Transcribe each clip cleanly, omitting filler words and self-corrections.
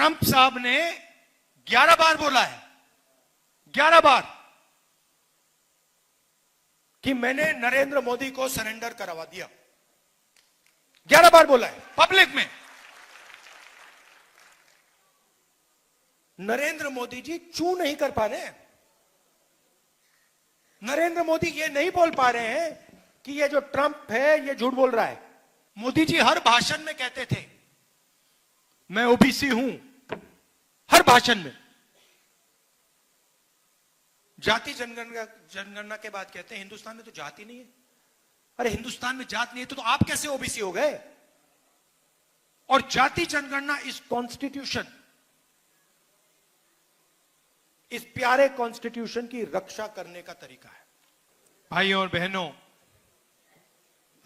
Trump साहब ने 11 बार बोला है, 11 बार, कि मैंने नरेंद्र मोदी को सरेंडर करवा दिया। 11 बार बोला है पब्लिक में। नरेंद्र मोदी जी चू नहीं कर पा रहे हैं। नरेंद्र मोदी ये नहीं बोल पा रहे हैं कि ये जो ट्रंप है ये झूठ बोल रहा है। मोदी जी हर भाषण में कहते थे मैं ओबीसी हूं, हर भाषण में। जाति जनगणना के बाद कहते हैं हिंदुस्तान में तो जाति नहीं है। अरे हिंदुस्तान में जात नहीं है तो आप कैसे ओबीसी हो गए? और जाति जनगणना इस कॉन्स्टिट्यूशन, इस प्यारे कॉन्स्टिट्यूशन की रक्षा करने का तरीका है। भाइयों और बहनों,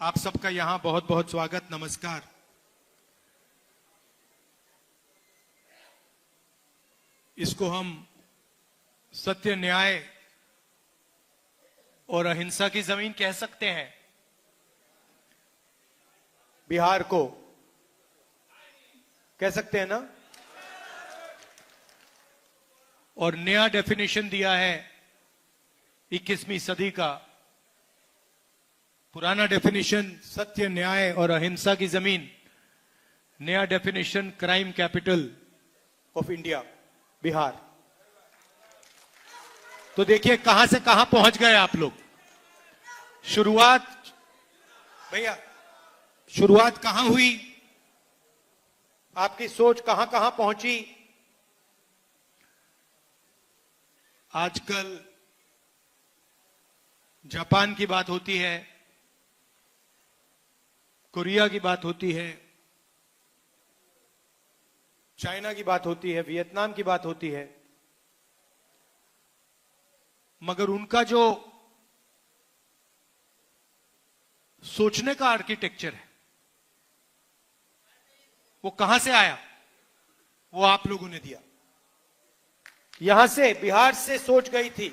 आप सबका यहां बहुत बहुत स्वागत, नमस्कार। इसको हम सत्य, न्याय और अहिंसा की जमीन कह सकते हैं। बिहार को कह सकते हैं ना? और नया डेफिनेशन दिया है 21वीं सदी का। पुराना डेफिनेशन सत्य, न्याय और अहिंसा की जमीन, नया definition crime capital of India, Bihar. तो देखिए कहां से कहां पहुंच गए आप लोग। शुरुआत भैया, शुरुआत कहां हुई, आपकी सोच कहां कहां पहुंची। आजकल जापान की बात होती है, कोरिया की बात होती है, चाइना की बात होती है, वियतनाम की बात होती है, मगर उनका जो सोचने का आर्किटेक्चर है वो कहां से आया? वो आप लोगों ने दिया। यहां से, बिहार से सोच गई थी।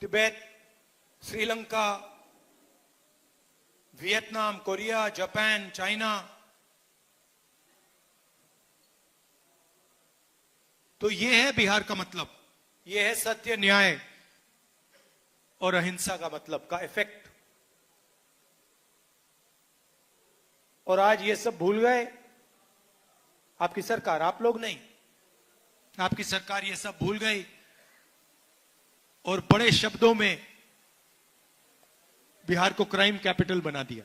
Tibet, Sri Lanka, Vietnam, Korea, Japan, China. तो यह है बिहार का मतलब, यह है सत्य, न्याय और अहिंसा का मतलब, का इफेक्ट। और आज ये सब भूल गए आपकी सरकार, आप लोग नहीं, आपकी सरकार ये सब भूल गई और बड़े शब्दों में बिहार को क्राइम कैपिटल बना दिया।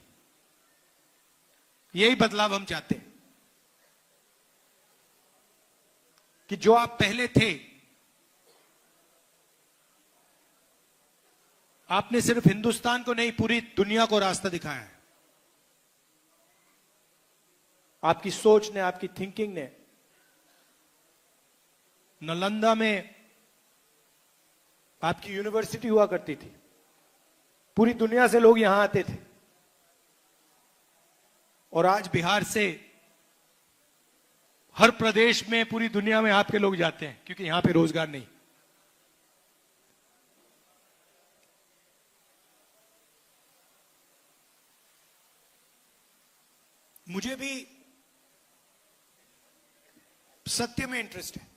यही बदलाव हम चाहते हैं कि जो आप पहले थे, आपने सिर्फ हिंदुस्तान को नहीं पूरी दुनिया को रास्ता दिखाया है। आपकी सोच ने, आपकी थिंकिंग ने। नालंदा में आपकी यूनिवर्सिटी हुआ करती थी, पूरी दुनिया से लोग यहां आते थे। और आज बिहार से हर प्रदेश में, पूरी दुनिया में आपके लोग जाते हैं, क्योंकि यहां पे रोजगार नहीं। मुझे भी सत्य में इंटरेस्ट है।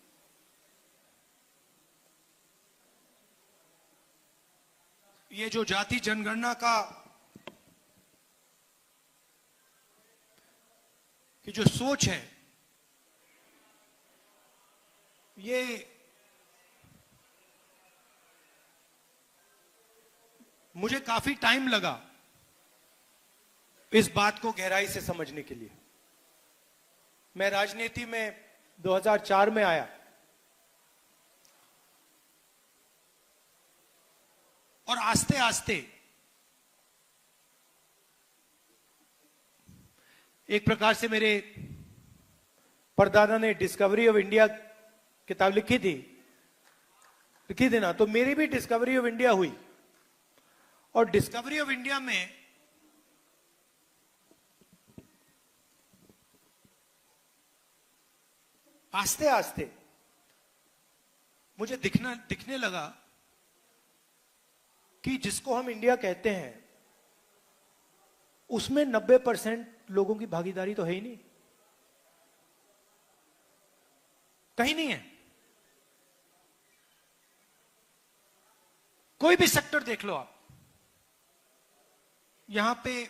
ये जो जाति जनगणना का कि जो सोच है, ये मुझे काफी टाइम लगा इस बात को गहराई से समझने के लिए। मैं राजनीति में 2004 में आया और आस्ते आस्ते एक प्रकार से मेरे परदादा ने डिस्कवरी ऑफ इंडिया किताब लिखी थी ना, तो मेरी भी डिस्कवरी ऑफ इंडिया हुई। और डिस्कवरी ऑफ इंडिया में आस्ते आस्ते मुझे दिखने लगा कि जिसको हम इंडिया कहते हैं उसमें 90% लोगों की भागीदारी तो है ही नहीं। कहीं नहीं है। कोई भी सेक्टर देख लो आप, यहां पे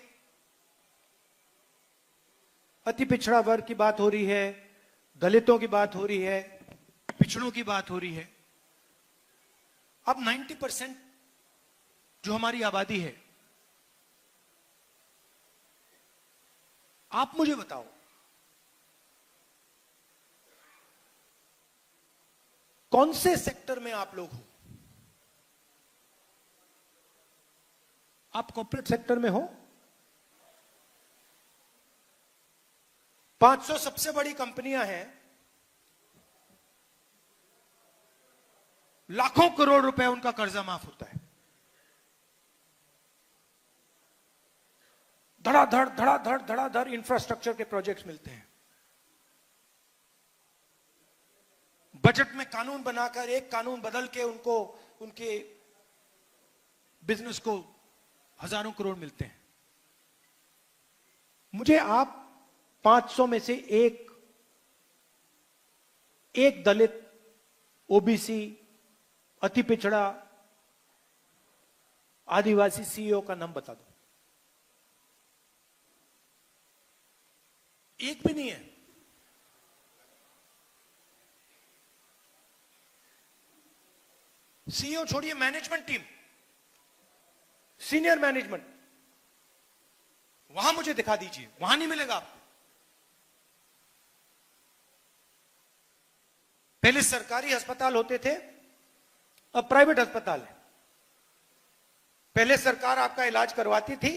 अति पिछड़ा वर्ग की बात हो रही है, दलितों की बात हो रही है, पिछड़ों की बात हो रही है। अब 90% जो हमारी आबादी है, आप मुझे बताओ, कौन से सेक्टर में आप लोग हो? आप कॉर्पोरेट सेक्टर में हो? 500 सबसे बड़ी कंपनियां हैं, लाखों करोड़ रुपए उनका कर्जा माफ होता है। धड़ाधड़ धड़ाधड़ धड़ाधड़ इंफ्रास्ट्रक्चर के प्रोजेक्ट्स मिलते हैं। बजट में कानून बनाकर एक कानून बदल के उनको उनके बिजनेस को हजारों करोड़ मिलते हैं। मुझे आप 500 में से एक दलित, ओबीसी, अति पिछड़ा, आदिवासी सीईओ का नाम बता दो। एक भी नहीं है। सीईओ छोड़िए, मैनेजमेंट टीम, सीनियर मैनेजमेंट, वहां मुझे दिखा दीजिए, वहां नहीं मिलेगा आपको। पहले सरकारी अस्पताल होते थे, अब प्राइवेट अस्पताल है। पहले सरकार आपका इलाज करवाती थी,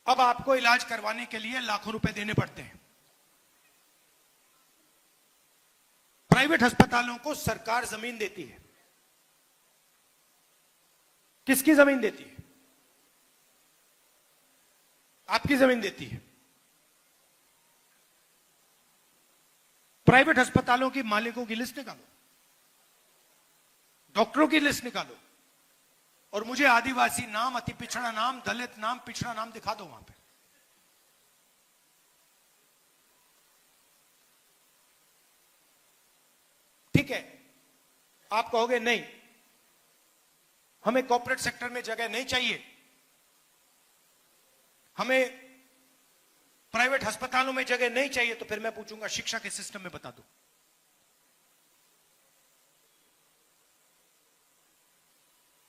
अब आपको इलाज करवाने के लिए लाखों रुपए देने पड़ते हैं। प्राइवेट अस्पतालों को सरकार जमीन देती है। किसकी जमीन देती है? आपकी जमीन देती है। प्राइवेट अस्पतालों की मालिकों की लिस्ट निकालो, डॉक्टरों की लिस्ट निकालो, और मुझे आदिवासी नाम, अति पिछड़ा नाम, दलित नाम, पिछड़ा नाम दिखा दो वहां पे। ठीक है, आप कहोगे नहीं, हमें कॉर्पोरेट सेक्टर में जगह नहीं चाहिए, हमें प्राइवेट अस्पतालों में जगह नहीं चाहिए, तो फिर मैं पूछूंगा शिक्षा के सिस्टम में बता दो।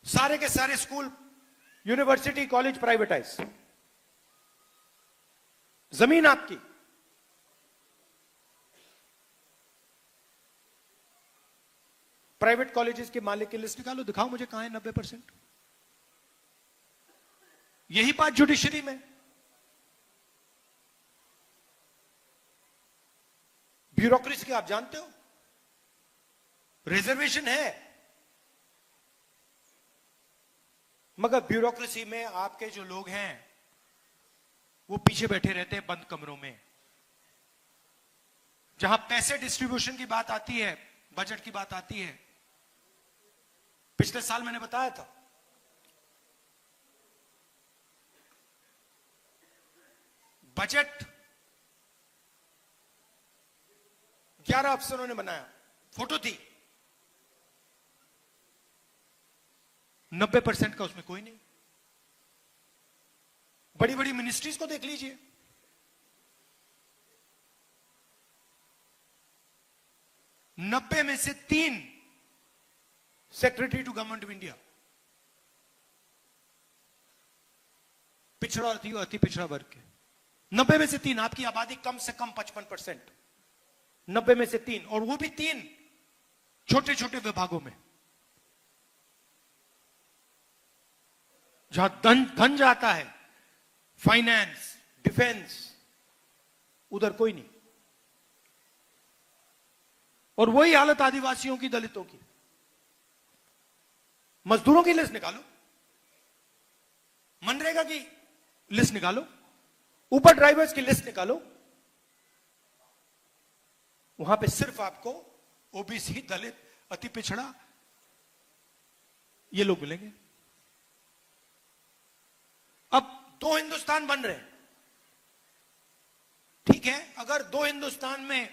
सारे के सारे स्कूल, यूनिवर्सिटी, कॉलेज प्राइवेटाइज, जमीन आपकी, प्राइवेट कॉलेजेस के मालिक की लिस्ट निकालो, दिखाओ मुझे कहां है 90%। यही बात जुडिशरी में, ब्यूरोक्रेसी आप जानते हो, रिजर्वेशन है, मगर ब्यूरोक्रेसी में आपके जो लोग हैं वो पीछे बैठे रहते हैं बंद कमरों में। जहां पैसे डिस्ट्रीब्यूशन की बात आती है, बजट की बात आती है, पिछले साल मैंने बताया था, बजट 11 अफसरों ने बनाया, फोटो थी, 90% का उसमें कोई नहीं। बड़ी बड़ी मिनिस्ट्रीज को देख लीजिए, नब्बे में से 3 secretary to government of India पिछड़ा और अति पिछड़ा वर्ग के, 90 में से 3। आपकी आबादी कम से कम 55%, 90 में से 3, और वो भी 3 छोटे छोटे विभागों में, जहां धन जाता है, फाइनेंस, डिफेंस, उधर कोई नहीं। और वही हालत आदिवासियों की, दलितों की। मजदूरों की लिस्ट निकालो, मनरेगा की लिस्ट निकालो, ऊपर ड्राइवर्स की लिस्ट निकालो, वहां पे सिर्फ आपको ओबीसी, दलित, अति पिछड़ा, ये लोग मिलेंगे। अब 2 हिंदुस्तान बन रहे हैं, ठीक है, अगर 2 हिंदुस्तान में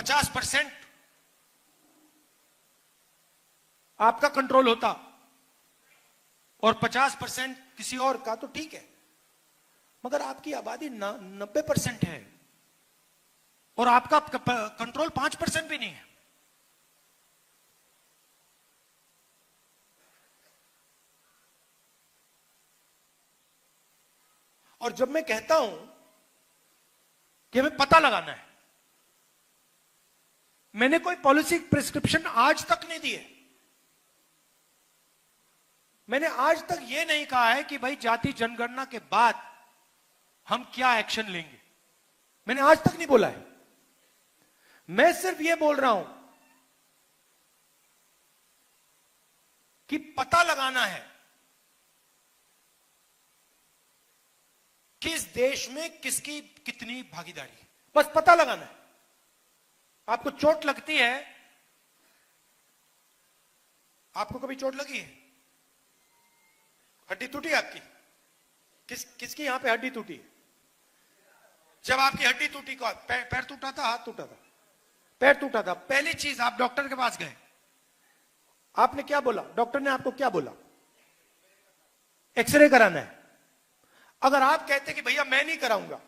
50% आपका कंट्रोल होता और 50% किसी और का, तो ठीक है। मगर आपकी आबादी 90% है और आपका कंट्रोल 5% भी नहीं है। और जब मैं कहता हूं कि हमें पता लगाना है, मैंने कोई पॉलिसी प्रिस्क्रिप्शन आज तक नहीं दी है। मैंने आज तक यह नहीं कहा है कि भाई जाति जनगणना के बाद हम क्या एक्शन लेंगे, मैंने आज तक नहीं बोला है। मैं सिर्फ यह बोल रहा हूं कि पता लगाना है कि इस देश में किसकी कितनी भागीदारी है, बस पता लगाना है। आपको चोट लगती है, आपको कभी चोट लगी है? हड्डी टूटी आपकी? किसकी यहां पे हड्डी टूटी है? जब आपकी हड्डी टूटी, को पैर टूटा था, हाथ टूटा था? पैर टूटा था। पहली चीज आप डॉक्टर के पास गए, आपने क्या बोला? डॉक्टर ने आपको क्या बोला? एक्सरे कराना है। अगर आप कहते कि भैया मैं नहीं कराऊंगा,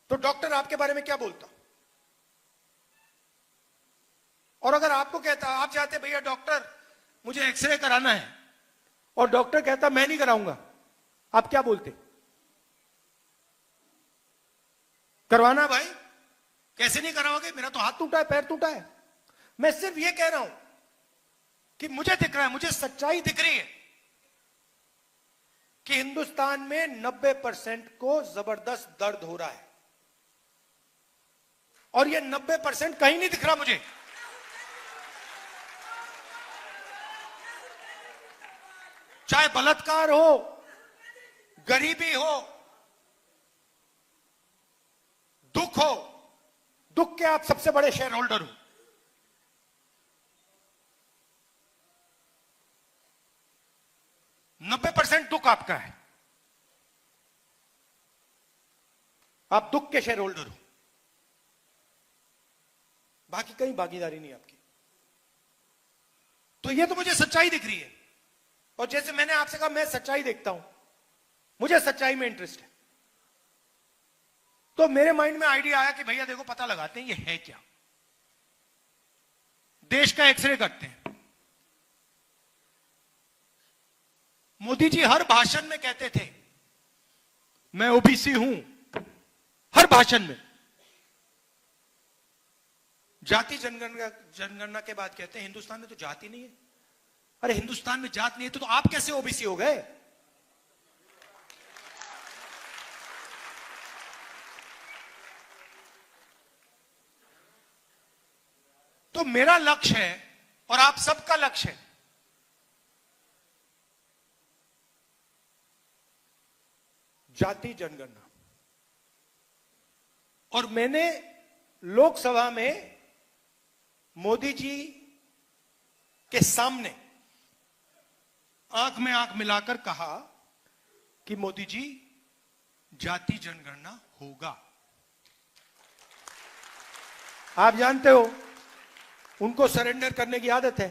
तो डॉक्टर आपके बारे में क्या बोलता? और अगर आपको कहता, आप चाहते भैया डॉक्टर मुझे एक्सरे कराना है, और डॉक्टर कहता मैं नहीं कराऊंगा, आप क्या बोलते? करवाना भाई, कैसे नहीं कराओगे, मेरा तो हाथ टूटा है, पैर टूटा है। मैं सिर्फ ये कह रहा हूं कि मुझे दिख रहा है, मुझे सच्चाई दिख रही है कि हिंदुस्तान में 90% को जबरदस्त दर्द हो रहा है, और ये 90% कहीं नहीं दिख रहा मुझे। चाहे बलात्कार हो, गरीबी हो, दुख हो, दुख के आप सबसे बड़े शेयर होल्डर हो। नब्बे % दुख आपका है, आप दुख के शेयर होल्डर हो, बाकी कहीं भागीदारी नहीं आपकी। तो ये तो मुझे सच्चाई दिख रही है, और जैसे मैंने आपसे कहा मैं सच्चाई देखता हूं, मुझे सच्चाई में इंटरेस्ट है। तो मेरे माइंड में आइडिया आया कि भैया देखो पता लगाते हैं ये है क्या, देश का एक्सरे करते हैं। मोदी जी हर भाषण में कहते थे मैं ओबीसी हूं, हर भाषण में। जाति जनगणना के बाद कहते हैं हिंदुस्तान में तो जाति नहीं है। अरे हिंदुस्तान में जात नहीं है तो आप कैसे ओबीसी हो गए? तो मेरा लक्ष्य है और आप सबका लक्ष्य है जाति जनगणना। और मैंने लोकसभा में मोदी जी के सामने आंख में आंख मिलाकर कहा कि मोदी जी जाति जनगणना होगा। आप जानते हो उनको सरेंडर करने की आदत है।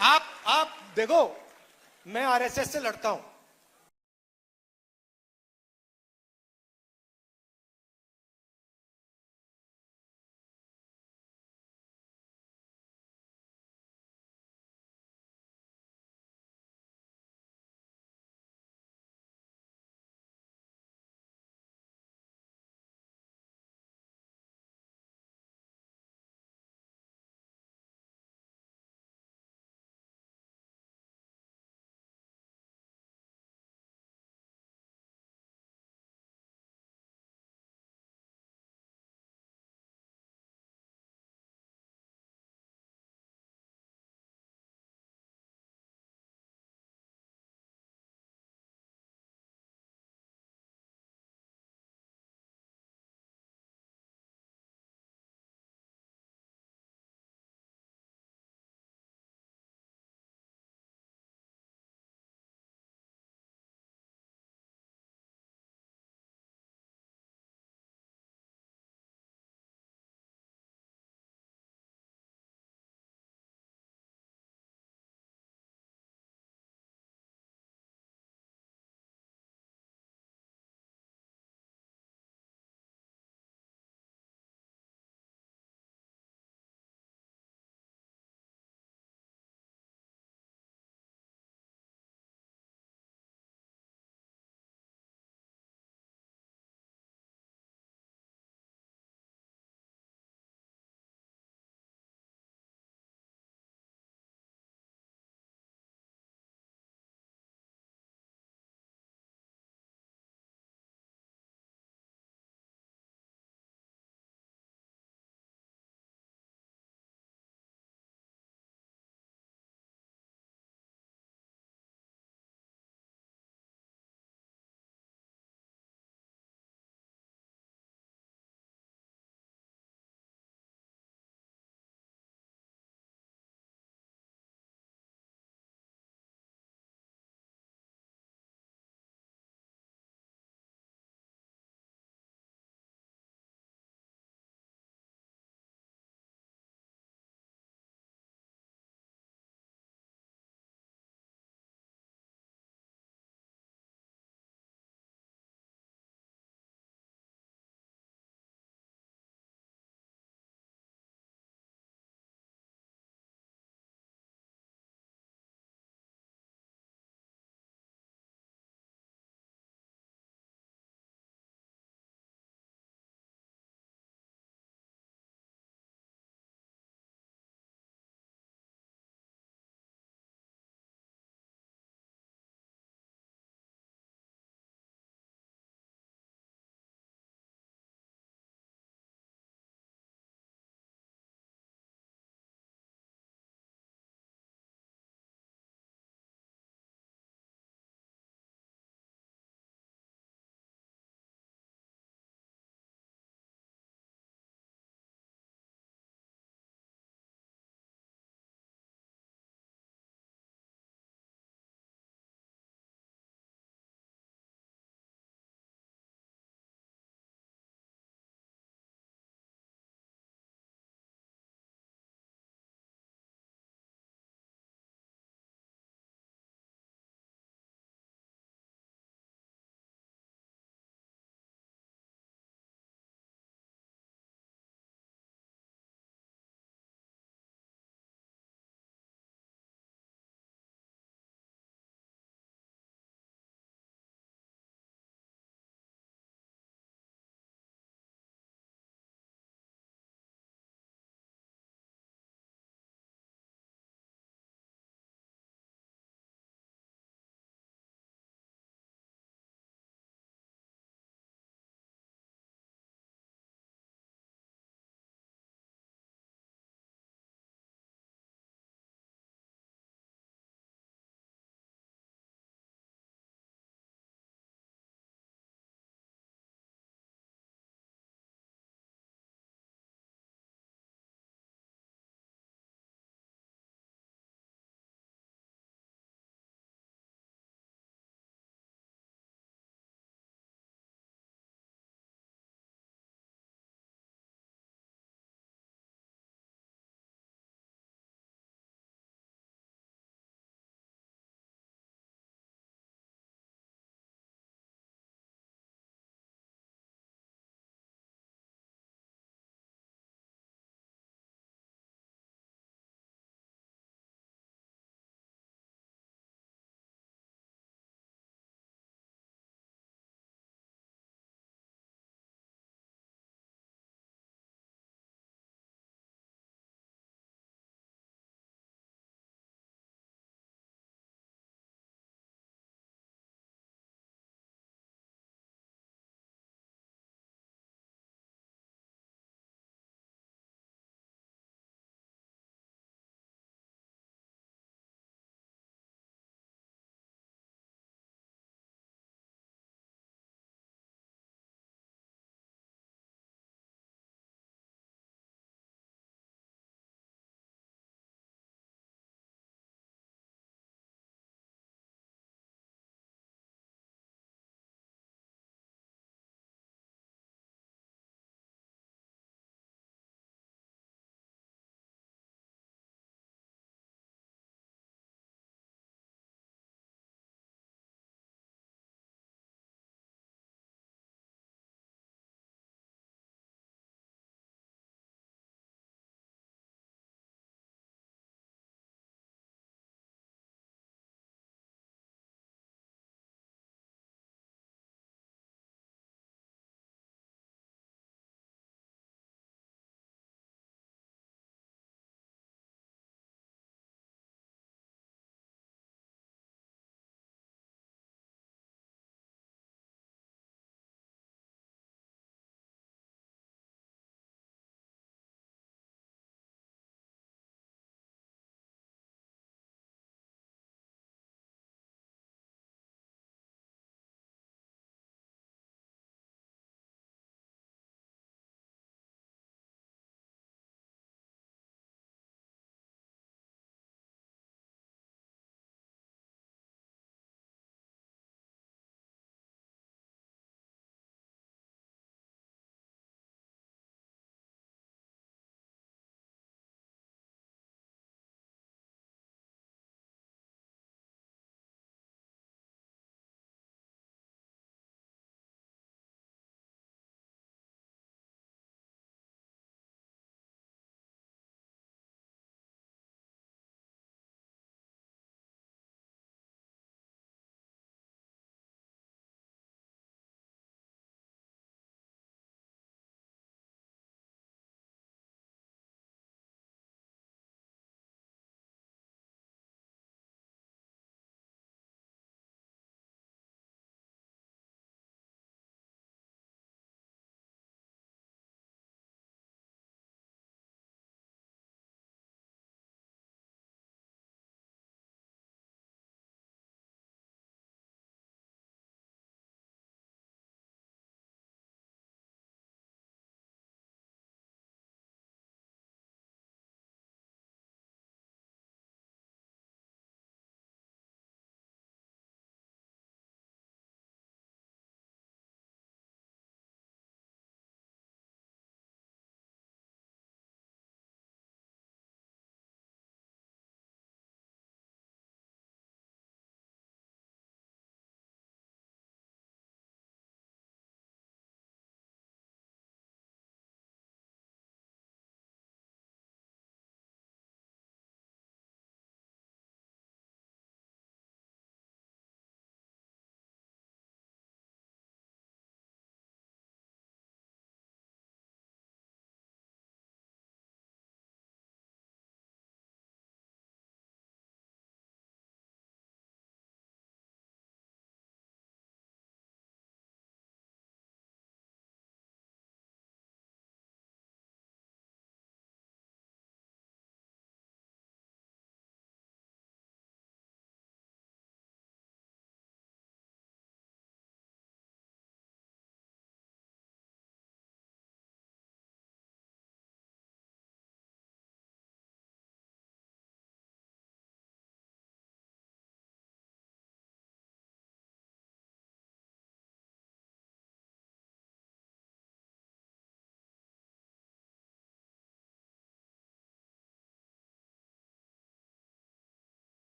आप देखो, मैं आरएसएस से लड़ता हूं,